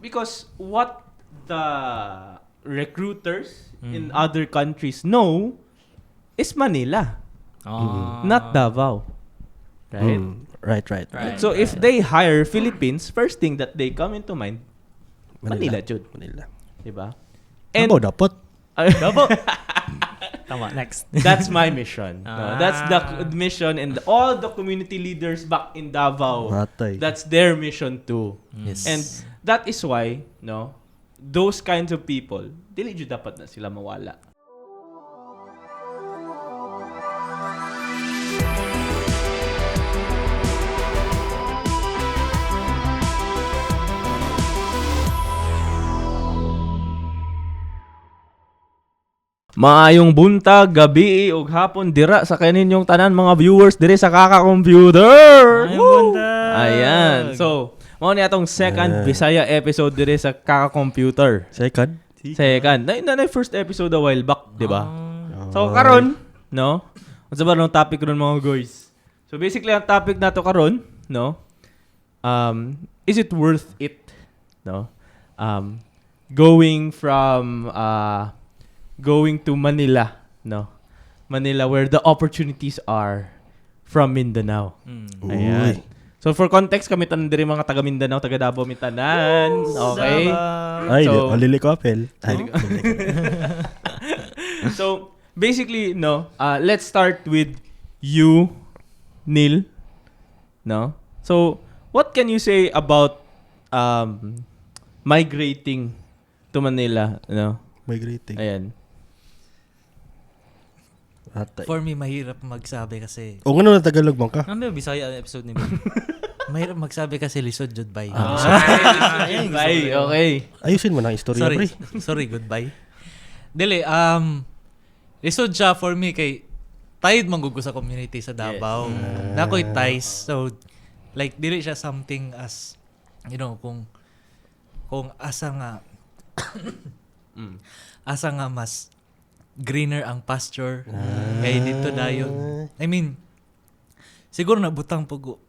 Because what the recruiters in other countries know is Manila, not Davao. Right? Right. So if they hire Philippines, first thing that they come into mind, Manila, Jud. Manila. Diba? Davao dapat. Davao. Tama, next. That's my mission. No, that's the mission, and all the community leaders back in Davao. Matay. That's their mission too. Yes. And that is why, no, those kinds of people, dili jud dapat na sila mawala. Maayong buntag, gabi ug hapon dira sa kaninyong tanan mga viewers diri sa Kaka-Computer. Maayong buntag. Ayan. So, mao ni atong second Bisaya episode diri sa Kaka-Computer. Second. Na first episode a while back, di ba? So karon, no? Unsa ba ang topic ron mga guys? So basically ang topic nato karon, no? Is it worth it, no? Going to Manila, no? Manila where the opportunities are from Mindanao. Ayan. So for context, kami tanan diri mga taga Mindanao, taga Davao mi tanan. Okay? Ay, So- alili ko apel. So basically, no, let's start with you, Neil. No? So what can you say about migrating to Manila, no? Migrating. Ayan. Matay. For me, mahirap magsabi kasi... O ano na Tagalog mo ka? Ano ba Bisaya ang episode ni Mel? Mahirap magsabi kasi lisod jud bay. Bye. Okay. Ayusin mo na ang istorya, pre. Sorry, goodbye. Dili, lisod siya for me kay tayod manggugo sa community sa Davao. Nakoy ties. So, like, dili siya something as, you know, kung asa nga, asa nga mas greener ang pasture kay dito dayon. I mean, siguro nabutang pugo.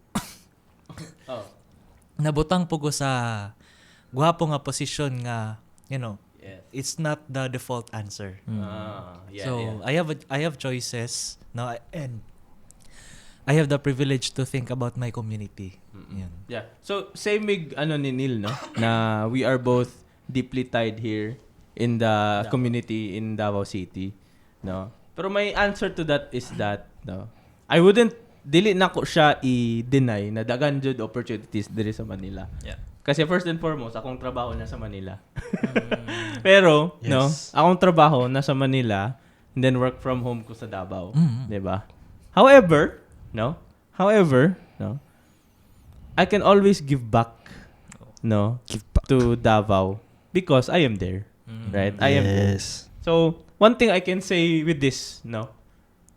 Nabutang pugo sa gwapo nga position nga, you know, it's not the default answer. I have choices, no, and I have the privilege to think about my community. Yan. Yeah. So same with ni Neil, no? Na we are both deeply tied here in the community in Davao City, no? Pero my answer to that is that, no, I wouldn't dili nako siya i-deny na daghan jud opportunities diri sa Manila. Yeah. Kasi first and foremost, akong trabaho na sa Manila. Pero, Yes. no, akong trabaho na sa Manila, and then work from home ko sa Davao, 'di ba? However, no, I can always give back, no, to Davao because I am there. Right? I am there. Yes. So, one thing I can say with this, no,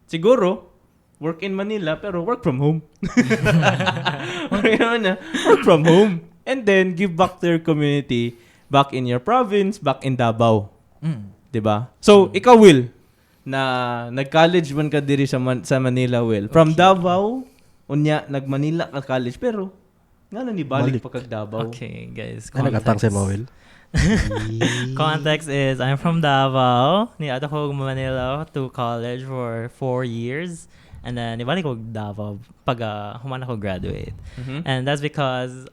siguro, work in Manila, pero work from home. Work from home. And then, give back to your community, back in your province, back in Davao. Diba? So, ikaw, Will, na nag-college man ka diri sa Manila, Will. From Davao, unya, nag-Manila ka college, pero, nga na ni balik pa kag Davao. Okay, guys. Ano nag-atang si Mawil? Context is I'm from Davao. Niadto ko Manila to college for 4 years. And then ibalik ko Davao pag human ako graduate. And that's because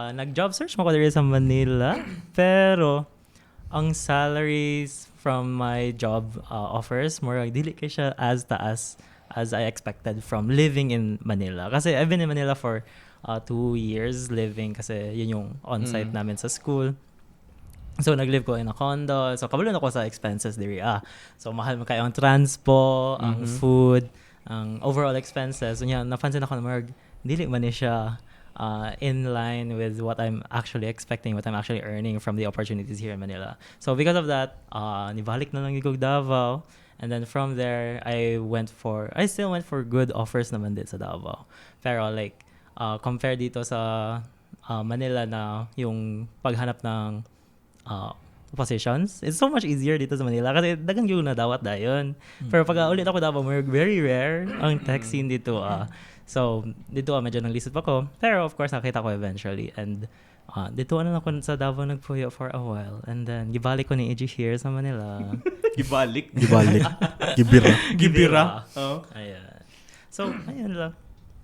nag-job search mo ko diri sa Manila. Pero ang salaries from my job offers more dili kay siya as taas as I expected from living in Manila. Kasi I've been in Manila for 2 years living kasi yun yung on-site namin sa school. So, nag-live ko in a condo. So, kabalo na ko sa expenses diri. So, mahal mo kayo ang transpo, ang food, ang overall expenses. So, napansin ako na dili man ni siya in line with what I'm actually expecting, what I'm actually earning from the opportunities here in Manila. So, because of that, nibalik na lang yung Davao. And then from there, I still went for good offers naman din sa Davao. Pero like, compare dito sa Manila na yung paghanap ng positions, it's so much easier dito sa Manila kasi dagang yung nadawat dayon. Pero pag ulit ako Davao, very rare ang tech scene dito. So, dito medyo nang lisod pa ko. Pero of course, nakita ko eventually. And Dito na ako sa Davao nagpuyo for a while. And then, gibalik ko ni EG here sa Manila. Gibalik. Gibira. Oh. Ayan. So, ayun lang.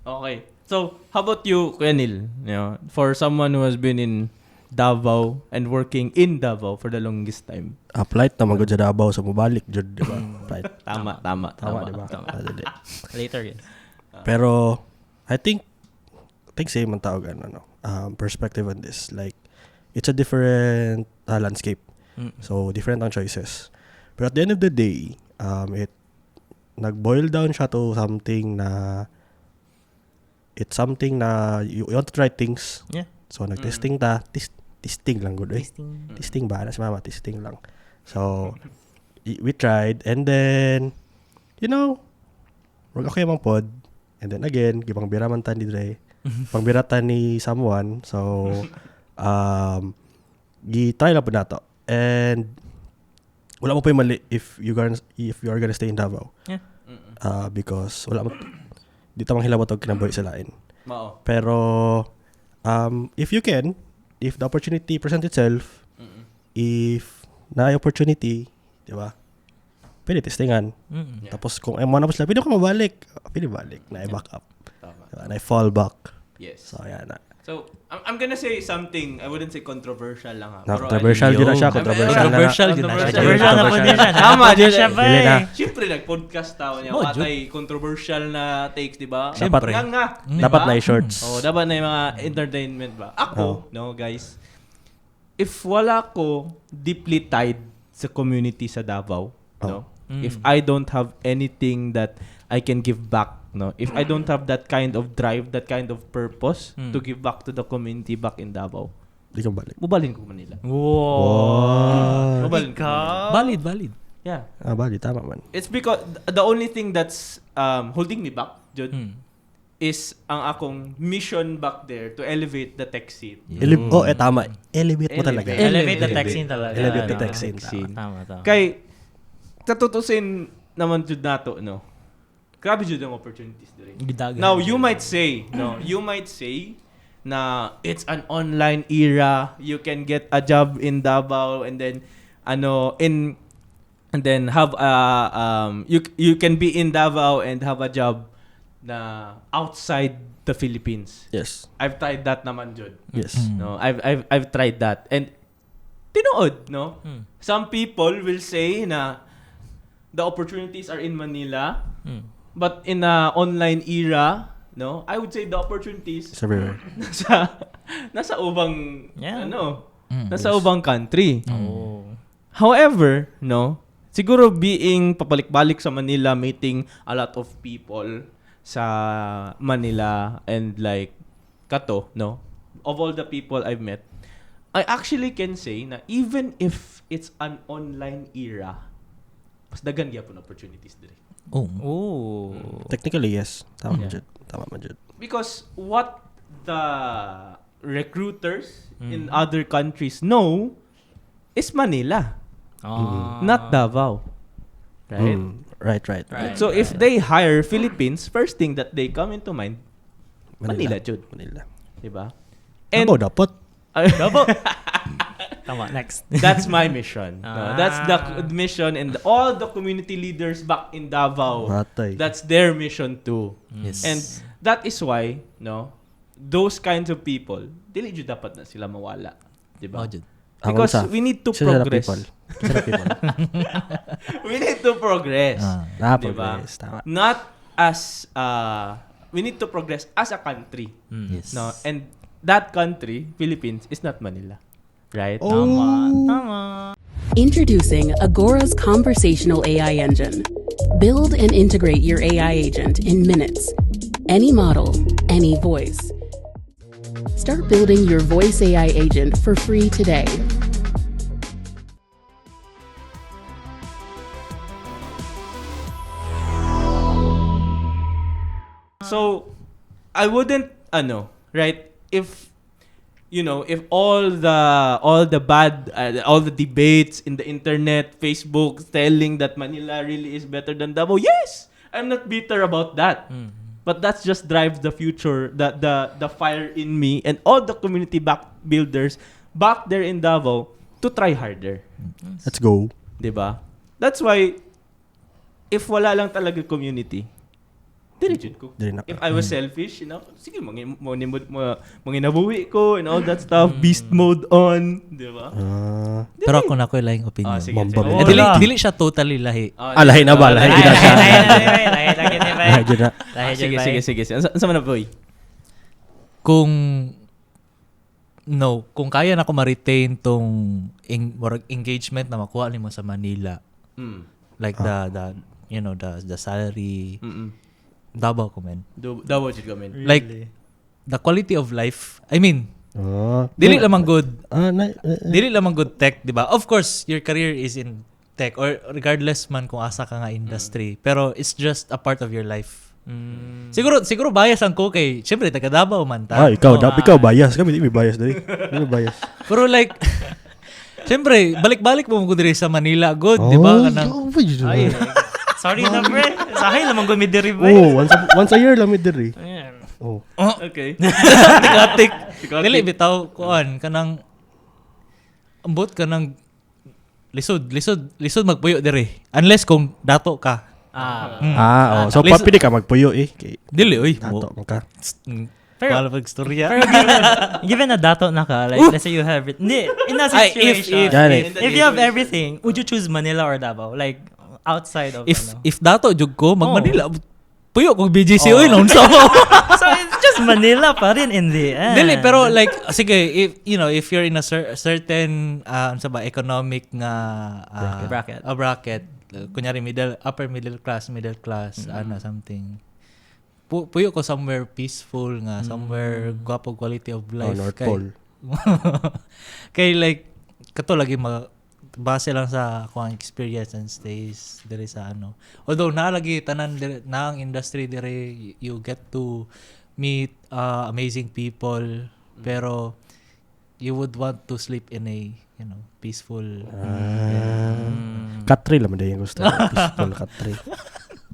Okay. So, how about you, Kuya Neil? You know, for someone who has been in Davao and working in Davao for the longest time. Flight naman ko sa Davao sa mubalik, jud, di ba? Flight. Tama, di ba? Madali. Later yun. Pero, I think same ang tawag, perspective on this. Like, it's a different landscape. So, different ang choices. But at the end of the day, it nag-boil down siya to something na it's something na you want to try things. Yeah. So, nag-testing testing lang, good, eh? Testing ba? Si mama, testing lang. So, we tried, and then, wag ako yung pod. And then again, gipang biraman tan ni Dre. Pangbiratan ni someone. So, gi-try lang po na to. And, wala mo pa yung mali if you are gonna stay in Davao. Yeah. Because, wala mo, di tamang hilabot og kinabuhi sa lain. Mao. Pero, if you can, if the opportunity present itself, if na opportunity, di ba? Pwede testingan. Yeah. Tapos kung mo na sila, pwede ko mabalik. Pwede balik. Na i-back up. Diba? Na i-fall back. Yes. So, ayan na. So, I'm gonna say something, I wouldn't say controversial lang ha. Pero Controversial ano, yun na siya. Controversial na. Controversial yun na siya. Controversial na po niya siya. Tama, siya ba Dili na. Siyempre, nag-podcast tao niya. Oh, Patay, controversial na takes, di ba? Siyempre. Nga. Dapat na i-shorts. Oh, dapat na yung mga entertainment ba? Ako, no, guys, if wala ko deeply tied sa community sa Davao, no, if I don't have anything that I can give back, no, if I don't have that kind of drive, that kind of purpose to give back to the community back in Davao, Di ka balik. bubalin ko Manila. Wow. Bubalin ko. Valid. Yeah. Bali, tama man. It's because the only thing that's holding me back, Jud, is ang akong mission back there to elevate the tech scene. Tama. Elevate mo talaga. Elevate the tech scene talaga. Elevate the No? tech scene. Tama. Kay, katutusin naman Jud nato, no? Grabe Jud ang opportunities dire. Now, you might say na it's an online era. You can get a job in Davao and then and then have you can be in Davao and have a job na outside the Philippines. Yes. I've tried that naman, Jud. Yes. No, I've tried that. And tinuod, no? Some people will say na the opportunities are in Manila. But in a online era, no, I would say the opportunities It's everywhere. nasa ubang Yeah. nasa ubang country. Oh. However, no, siguro being papalik-balik sa Manila, meeting a lot of people sa Manila and like kato, no, of all the people I've met, I actually can say na even if it's an online era, mas dagan gyapon opportunities dire. Oh. Technically, yes. Tama man, Yeah. Jud. Tama man, Jud. Because what the recruiters in other countries know is Manila, not Davao. Right? Right. So if they hire Philippines, first thing that they come into mind, Manila, Jud. Manila. Diba? And dapat. Tama, next. That's my mission. No, that's the mission, and all the community leaders back in Davao. Matay. That's their mission too. Yes. And that is why, no, those kinds of people, dili jud dapat na sila mawala, 'di ba? Because we need to progress. We need to progress. Diba? Progress. Tama. Not as we need to progress as a country. Yes. No, and that country, Philippines, is not Manila. Right? Tama. Introducing Agora's conversational AI engine. Build and integrate your AI agent in minutes. Any model, any voice. Start building your voice AI agent for free today. So, I wouldn't, right? If if all the bad, all the debates in the internet, Facebook telling that Manila really is better than Davao, yes, I'm not bitter about that. But that's just drives the future, the fire in me and all the community back builders back there in Davao to try harder. Let's go. 'Di ba? That's why if wala lang talaga community, dili jud ko. Dili na. If I was selfish, sige manginabuhi ko and all that stuff, beast mode on, 'di ba? Pero ako na ko laing opinion. Sige. Mamba. Oh, Dili siya totally lahi. Lahi na ba? Lahi Lahi, gina lahi, siya. lahi, lahi, lahi, lahi, lahi, Lahi gina. lahi, Sige, lahi. sige. Sa man na boy? Kung kaya na ko ma-retain tong engagement na makuha nimo sa Manila, like the salary, Davao ko man. Davao jud ka men. Like the quality of life. I mean, Oh. dili lamang good. Na, Dili lamang good tech, 'di ba? Of course, your career is in tech or regardless man kung asa ka nga industry, pero it's just a part of your life. Siguro bias ang ko kay syempre taga Davao man ta. ikaw bias. Kami di may bias dali. Di may bias. Pero like syempre balik-balik mo ko diri sa Manila good, 'di ba? Ay, sorry na, pre. Sahay naman gumidiri, pre. Oh, once a year lang mi diri. Ayan. Oh. Okay. Tikatik. Dili bitaw kuan kanang ambot kanang lisod magpuyo diri unless kung dato ka. So Listen- papili ka magpuyo kay Dili oy. dato man ka. Pero pag storya. Pero given na dato na ka, like, let's say you have it. Hindi, in that Ay, situation, if- if you have everything, would you choose Manila or Davao? Like, outside of, If dato jud ko mag Oh. Manila puyo kog BGC oy noon so. So, it's just Manila pa rin in the end. Dili pero like sige if you're in a certain economic nga bracket kunyari upper middle class something puyo ko somewhere peaceful nga somewhere gwapo quality of life North Pole. kay like kato lagi base lang sa kuang experience and stays diri sa although nalagi tanan na ang industry diri you get to meet amazing people pero you would want to sleep in a peaceful Katri lang man yung gusto. Peaceful katri.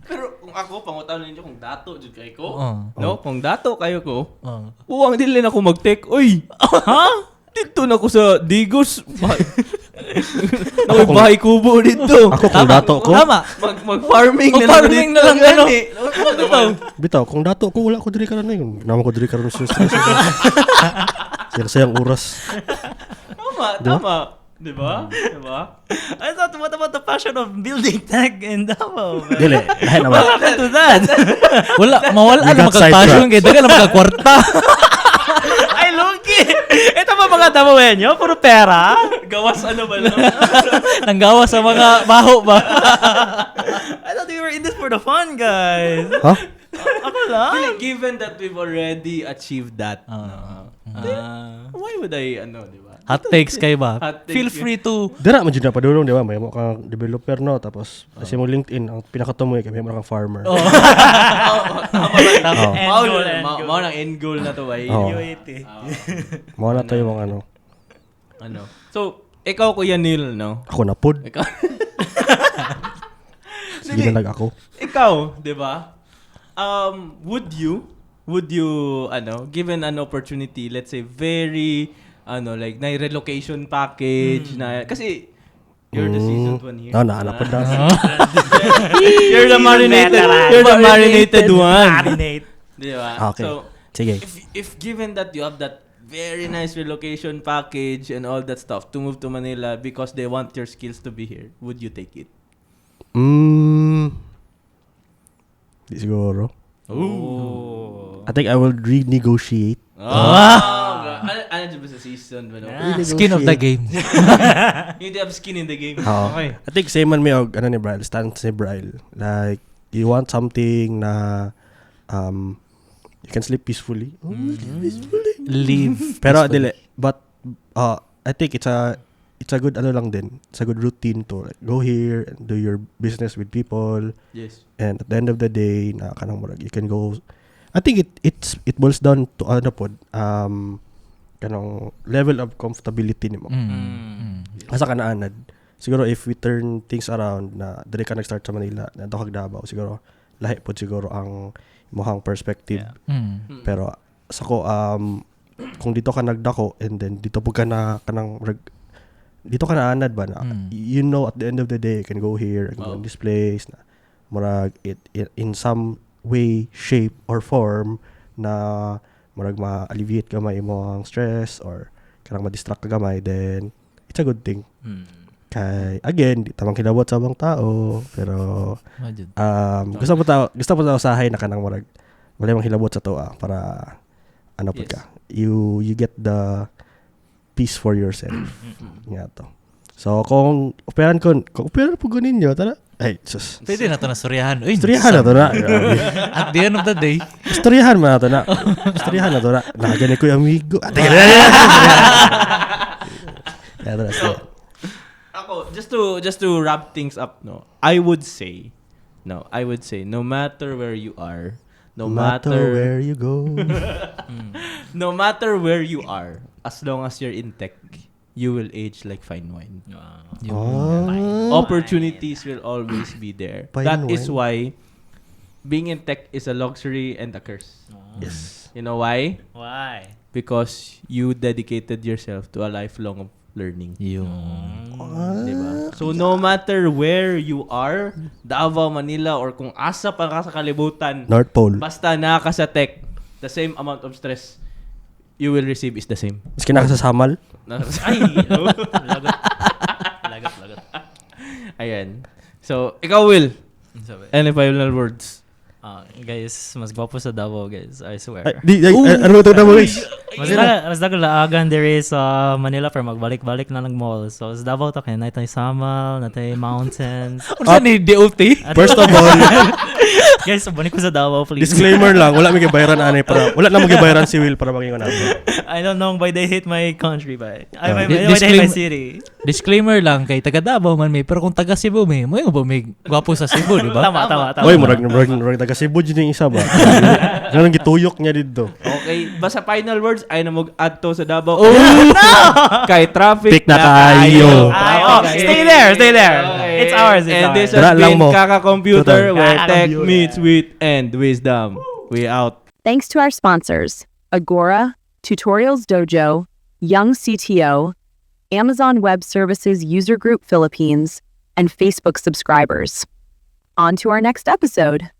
Pero kung ako pangutan ninyo kung dato jud kay ko. Oh. Kung dato kayo ko. Uwang dili na ako mag-take. Oy. Ha? Dito na ako sa Digos. Bahay kubo dito. Ako kung dato ko. Tama. Mag-farming Mag-farming na lang, ano? Bitaw, kung dato ko wala ko diri karon ngayon. Naman ko diri karon sa stress. Sayang oras. Tama. Diba? I thought, what about the passion of building tech in Davao? Man? Dili, lahi naman. What happened to that? Mawala We got magka-passion kay dagan magka-kwarta. Ay, Lugi! Ito ba mga Davaoenyo? Puro pera? Gawas ano ba? No? Nanggawa sa mga baho ba? I thought we were in this for the fun, guys. Ha? Ako lang. Given that we've already achieved that, why would I, diba? Hot takes kayo ba? Hot takes Feel yun. free to Dira man jud na padulong di ba? May mo kang developer no tapos kasi mo LinkedIn ang pinakatumoy kay may mo kang farmer. Mao nang end goal na to ba? Oh. Mo na tayo mga So, ikaw Kuya Neil, no? Ako na pod. Ikaw, Sige na ako. ikaw, 'di ba? Would you given an opportunity, let's say very like na relocation package na kasi you're the seasoned one here. Naana pod na. You're the marinated one. Marinate. Di ba? Okay. So, Sige. if given that you have that very nice relocation package and all that stuff to move to Manila because they want your skills to be here, would you take it? Di siguro. Oh. I think I will renegotiate. Ano dyan ba sa season? skin of the game. You have skin in the game. Okay. I think same man may og ni Bryle, stance ni Bryle. Like you want something na you can sleep peacefully. Live. Pero dili, but I think it's a good lang din. It's a good routine to like go here and do your business with people. Yes. And at the end of the day, na kanang murag you can go. I think it boils down to kanang level of comfortability nimo. Asa ka naanad. Siguro if we turn things around na dili ka nag-start sa Manila, na kag Davao, siguro lahi pod siguro ang mohang perspective. Mm. Pero sa ko kung dito ka nagdako and then dito po ka na dito ka na anad ba na you know at the end of the day you can go here, I can go in this place na murag it in some way, shape or form na murag ma-alleviate ka may imong stress or kanang ma-distract ka gamay, then it's a good thing. Kay again di tamang kinabot sa ibang tao pero gusto po ta usahay na kanang murag wala mang hilabot sa toa para ano pud ka you get the peace for yourself. Nga to. So kung operan po ninyo tara ay sus Pwede na to na storyahan. Uy, istoryahan na to na. At the end of the day, Istoryahan man na to na. Istoryahan na to na. Nagani ko yung amigo. Ako, just to wrap things up, no. I would say no matter where you are, no matter where you go. no matter where you are, as long as you're in tech, you will age like fine wine. Opportunities will always be there. Fine That is wine. why being in tech is a luxury and a curse. Yes. You know why? Why? Because you dedicated yourself to a lifelong of learning. Diba? So no matter where you are, Davao, Manila, or kung asa pa ka sa kalibutan, North Pole. basta naka sa tech, the same amount of stress you will receive is the same. Maski na ka sa Samal. Ay! Lagot. Ayan. So, ikaw, Will. Any final words? Guys, mas gwapo sa Davao, guys. I swear. Ano ito na mo guys? Mas dagal laagan diri sa Manila para magbalik-balik na ng mall. So, sa Davao to kaya natay Samal, natay mountains. Ano ni DOT? First of all, Guys, balik ko sa Davao, please. disclaimer lang, wala may gibayaran ani para wala na mo gibayaran si Will para maging natin. I don't know why they hate my country, but why Di- they hate my disclaim- city. Disclaimer lang, kay taga Davao man may, pero kung taga Cebu may, mo yung ba may gwapo sa Cebu, di ba? Tama. Oy, murag taga Cebu jud yung isa ba? Ganun gituyok niya dito. Okay. Basta final words, ay na mag-add to sa Davao. Kay traffic Pick na tayo. Stay there. Okay. It's ours. And this Dala has lang been mo. Kaka Computer, where tech Kaka-computer. meets wit and wisdom. We out. Thanks to our sponsors, Agora, Tutorials Dojo, Young CTO, Amazon Web Services User Group Philippines, and Facebook subscribers. On to our next episode.